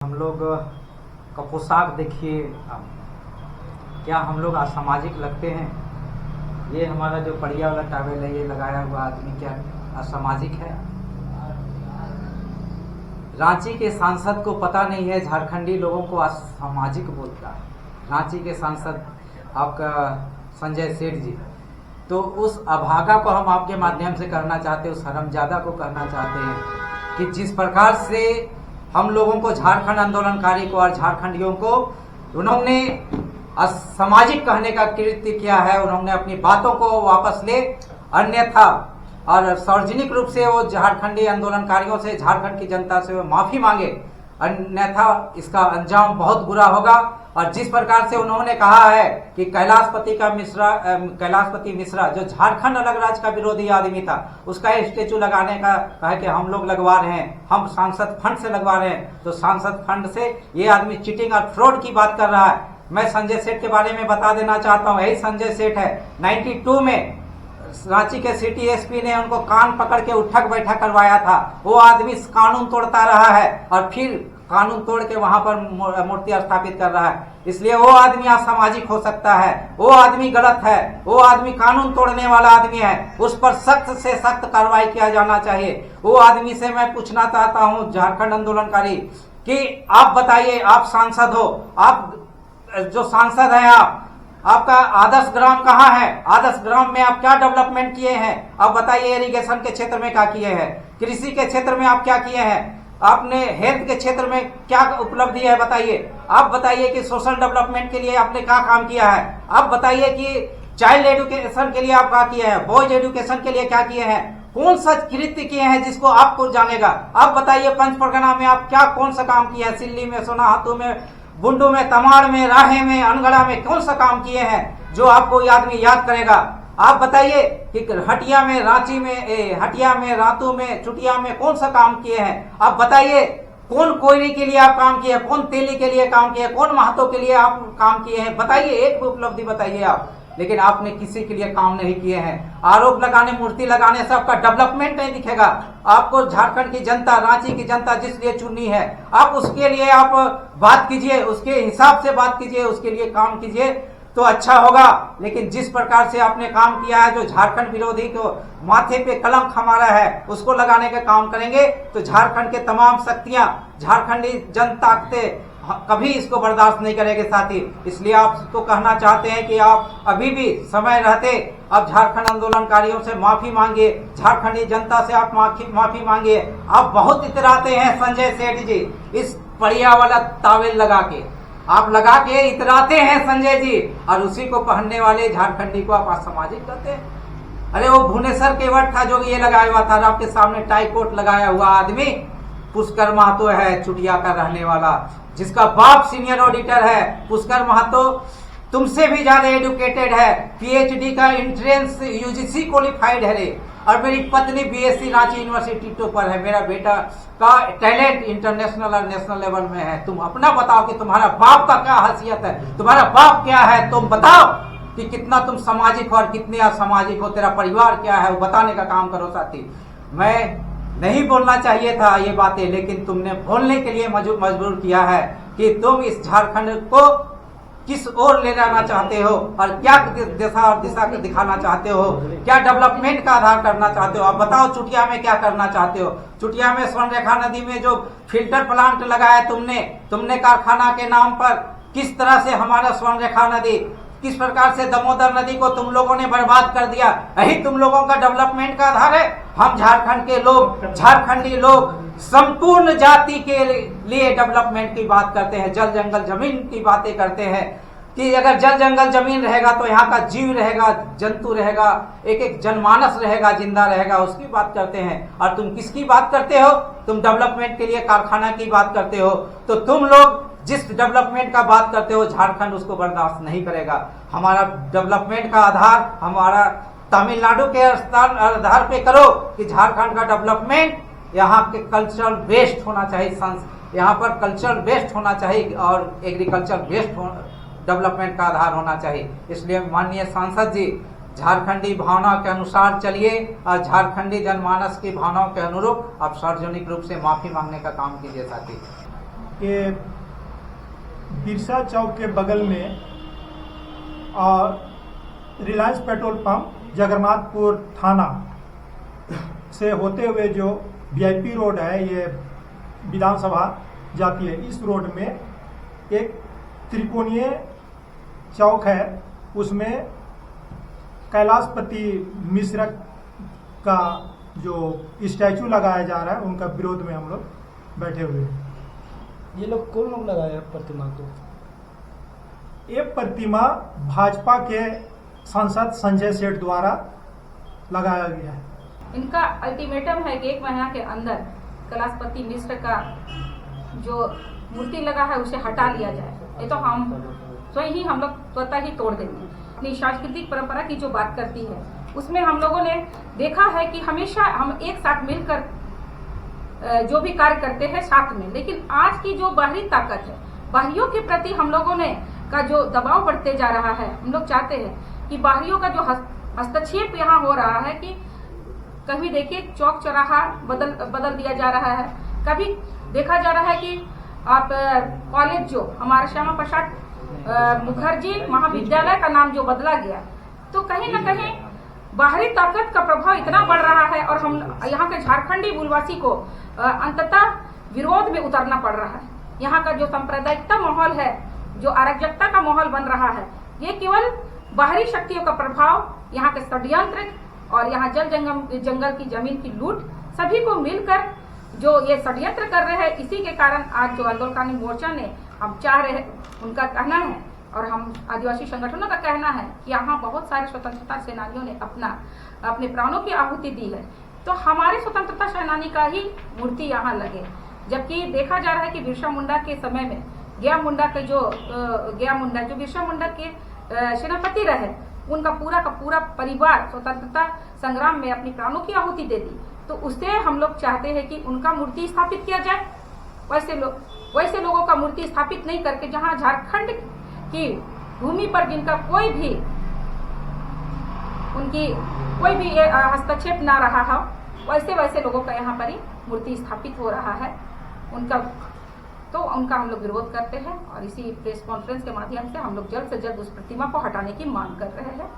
हम लोग का पोशाक देखिए, क्या हम लोग असामाजिक लगते हैं? ये हमारा जो बढ़िया वाला टॉवेल है ये लगाया हुआ आदमी क्या असामाजिक है? रांची के सांसद को पता नहीं है झारखंडी लोगों को असामाजिक बोलता है। रांची के सांसद आपका संजय सेठ जी, तो उस अभागा को हम आपके माध्यम से करना चाहते हैं, उस हरमजादा को कहना चाहते हैं कि जिस प्रकार से हम लोगों को झारखंड आंदोलनकारी को और झारखंडियों को उन्होंने असामाजिक कहने का कृत्य किया है, उन्होंने अपनी बातों को वापस ले, अन्यथा और सार्वजनिक रूप से वो झारखंडी आंदोलनकारियों से, झारखंड की जनता से वो माफी मांगे, अन्यथा इसका अंजाम बहुत बुरा होगा। और जिस प्रकार से उन्होंने कहा है कि कैलाशपति मिश्रा जो झारखंड अलग राज्य का विरोधी आदमी था, उसका स्टेचू लगाने का कहा कि हम लोग लगवा रहे हैं, हम सांसद फंड से लगवा रहे हैं, तो सांसद फंड से ये आदमी चीटिंग और फ्रॉड की बात कर रहा है। मैं संजय सेठ के बारे में बता देना चाहता हूँ, यही संजय सेठ है। 92 में रांची के सिटी एसपी ने उनको कान पकड़ के उठक बैठक करवाया था। वो आदमी कानून तोड़ता रहा है और फिर कानून तोड़ के वहां पर मूर्ति स्थापित कर रहा है। इसलिए वो आदमी असामाजिक हो सकता है, वो आदमी गलत है, वो आदमी कानून तोड़ने वाला आदमी है, उस पर सख्त से सख्त कार्रवाई किया जाना चाहिए। वो आदमी से मैं पूछना चाहता हूँ, झारखंड आंदोलनकारी, कि आप बताइए, आप सांसद हो, आप जो सांसद है, आपका आदर्श ग्राम कहाँ है? आदर्श ग्राम में आप क्या डेवलपमेंट किए हैं? आप बताइए। इरिगेशन के क्षेत्र में क्या किए हैं? कृषि के क्षेत्र में आप क्या किए हैं? आपने हेल्थ के क्षेत्र में क्या उपलब्धि है बताइए। आप बताइए कि सोशल डेवलपमेंट के लिए आपने क्या काम किया है। आप बताइए कि चाइल्ड एजुकेशन के लिए आप क्या किए हैं, बॉयज एजुकेशन के लिए क्या किए हैं, कौन सा कृत्य किए हैं जिसको आपको जानेगा। आप बताइए पंच परगना में आप क्या कौन सा काम किए हैं, सिल्ली में, सोनाहातू में, बुंडू में, तमाड़ में, राहे में, अनगढ़ा में कौन सा काम किए हैं जो आपको आदमी याद करेगा। आप बताइए कि हटिया में, रांची में, हटिया में, रातू में, चुटिया में कौन सा काम किए हैं। आप बताइए कौन कोयले के लिए आप काम किए, कौन तेली के लिए काम किए, कौन महतो के लिए आप काम किए हैं। बताइए, एक उपलब्धि बताइए आप। लेकिन आपने किसी के लिए काम नहीं किए हैं। आरोप लगाने, मूर्ति लगाने से आपका डेवलपमेंट नहीं दिखेगा। आपको झारखंड की जनता, रांची की जनता जिस लिए चुनी है, आप उसके लिए आप बात कीजिए, उसके हिसाब से बात कीजिए, उसके लिए काम कीजिए तो अच्छा होगा। लेकिन जिस प्रकार से आपने काम किया है, जो झारखंड विरोधी को माथे पे कलंक हमारा है, उसको लगाने का काम करेंगे तो झारखंड के तमाम शक्तियां, झारखंडी जनता कभी इसको बर्दाश्त नहीं करेंगे साथी। इसलिए आपको कहना चाहते हैं कि आप अभी भी समय रहते आप झारखंड आंदोलनकारियों से माफी मांगिए, झारखंडी जनता से आप माफी मांगिए। आप बहुत इतराते हैं संजय सेठ जी, इस बढ़िया वाला तावेल लगा के आप लगा के इतराते हैं संजय जी, और उसी को पहनने वाले झारखंडी को आप असामाजिक कहते हैं। अरे वो भुवनेश्वर के वट था जो ये लगाया हुआ था, आपके सामने टाई कोट लगाया हुआ आदमी पुष्कर महतो है, चुटिया का रहने वाला, जिसका बाप सीनियर ऑडिटर है। पुष्कर महतो तुमसे भी ज्यादा एजुकेटेड है, पीएचडी का एंट्रेंस यूजीसी क्वालिफाइड है रे। और मेरी पत्नी बीएससी रांची यूनिवर्सिटी टॉपर है। मेरा बेटा का टैलेंट इंटरनेशनल और नेशनल लेवल में है। तुम अपना बताओ कि तुम्हारा बाप का क्या हैसियत है, तुम्हारा बाप क्या है, तुम बताओ कि कितना तुम सामाजिक हो और कितने असामाजिक हो, तेरा परिवार क्या है, वो बताने का काम करो साथी। मैं नहीं बोलना चाहिए था ये बातें, लेकिन तुमने बोलने के लिए मजबूर किया है कि तुम इस झारखंड को किस ओर ले जाना चाहते हो और क्या दिशा दिखाना चाहते हो, क्या डेवलपमेंट का आधार करना चाहते हो। आप बताओ चुटिया में क्या करना चाहते हो। चुटिया में स्वर्णरेखा नदी में जो फिल्टर प्लांट लगाया तुमने कारखाना के नाम पर, किस तरह से हमारा स्वर्णरेखा नदी, किस प्रकार से दामोदर नदी को तुम लोगों ने बर्बाद कर दिया। यही तुम लोगों का डेवलपमेंट का आधार है। हम झारखंड के लोग, झारखंडी लोग संपूर्ण जाति के लिए डेवलपमेंट की बात करते हैं, जल जंगल जमीन की बातें करते हैं कि अगर जल जंगल जमीन रहेगा तो यहाँ का जीव रहेगा, जंतु रहेगा, एक एक जनमानस रहेगा, जिंदा रहेगा, उसकी बात करते हैं। और तुम किसकी बात करते हो? तुम डेवलपमेंट के लिए कारखाना की बात करते हो। तो तुम लोग जिस डेवलपमेंट का बात करते हो, झारखंड उसको बर्दाश्त नहीं करेगा। हमारा डेवलपमेंट का आधार हमारा तमिलनाडु के आधार पे करो कि झारखंड का डेवलपमेंट यहाँ के कल्चरल बेस्ड होना चाहिए, यहाँ पर कल्चरल बेस्ड होना चाहिए और एग्रीकल्चर बेस्ड डेवलपमेंट का आधार होना चाहिए। इसलिए माननीय सांसद जी, झारखंडी भावना के अनुसार चलिए और झारखंडी जनमानस की भावनाओं के अनुरूप आप सार्वजनिक रूप से माफी मांगने का काम कीजिए साथी। ये बिरसा चौक के बगल में और रिलायंस पेट्रोल पंप जगन्नाथपुर थाना से होते हुए जो वीआईपी रोड है, ये विधानसभा जाती है, इस रोड में एक त्रिकोणीय चौक है, उसमें कैलाशपति मिश्र का जो स्टैचू लगाया जा रहा है, उनका विरोध में हम लोग बैठे हुए हैं। ये लोग कौन लोग लगाए हैं प्रतिमा को? ये प्रतिमा भाजपा के सांसद संजय सेठ द्वारा लगाया गया है। इनका अल्टीमेटम है कि 1 महीना के अंदर कैलाशपति मिश्र का जो मूर्ति लगा है उसे हटा लिया जाए। ये तो हम स्वयं ही हम लोग स्वतः ही तोड़ देंगे। अपनी सांस्कृतिक परंपरा की जो बात करती है उसमें हम लोगों ने देखा है कि हमेशा हम एक साथ मिलकर जो भी कार्य करते हैं साथ में, लेकिन आज की जो बाहरी ताकत है, बाहरियों के प्रति हम लोगों ने का जो दबाव बढ़ते जा रहा है, हम लोग चाहते हैं कि बाहरियों का जो हस्तक्षेप यहाँ हो रहा है कि कभी देखिए चौक चौराहा बदल दिया जा रहा है, कभी देखा जा रहा है कि आप कॉलेज जो हमारा श्यामा प्रसाद मुखर्जी महाविद्यालय का नाम जो बदला गया, तो कहीं न कहीं बाहरी ताकत का प्रभाव इतना बढ़ रहा है और हम यहाँ के झारखंडी मूलवासी को अंततः विरोध में उतरना पड़ रहा है। यहाँ का जो सांप्रदायिकता माहौल है, जो अराजकता का माहौल बन रहा है, ये केवल बाहरी शक्तियों का प्रभाव, यहाँ के षड्यंत्र और यहाँ जंगल की जमीन की लूट, सभी को मिलकर जो ये षड्यंत्र कर रहे हैं, इसी के कारण आज जो आंदोलनकारी मोर्चा ने हम चाह रहे, उनका कहना है और हम आदिवासी संगठनों का कहना है कि यहाँ बहुत सारे स्वतंत्रता सेनानियों ने अपने प्राणों की आहुति दी है, तो हमारे स्वतंत्रता सेनानी का ही मूर्ति यहाँ लगे। जबकि देखा जा रहा है कि बिरसा मुंडा के समय में गया मुंडा जो बिरसा मुंडा के सेनापति रहे, उनका पूरा का पूरा परिवार स्वतंत्रता संग्राम में अपनी प्राणों की आहुति दे दी, तो उससे हम लोग चाहते हैं कि उनका मूर्ति स्थापित किया जाए। वैसे लोगों का मूर्ति स्थापित नहीं करके जहां झारखंड की भूमि पर जिनका कोई भी हस्तक्षेप ना रहा हो, वैसे लोगों का यहाँ पर ही मूर्ति स्थापित हो रहा है। उनका हम लोग विरोध करते हैं और इसी प्रेस कॉन्फ्रेंस के माध्यम से हम लोग जल्द से जल्द उस प्रतिमा को हटाने की मांग कर रहे हैं।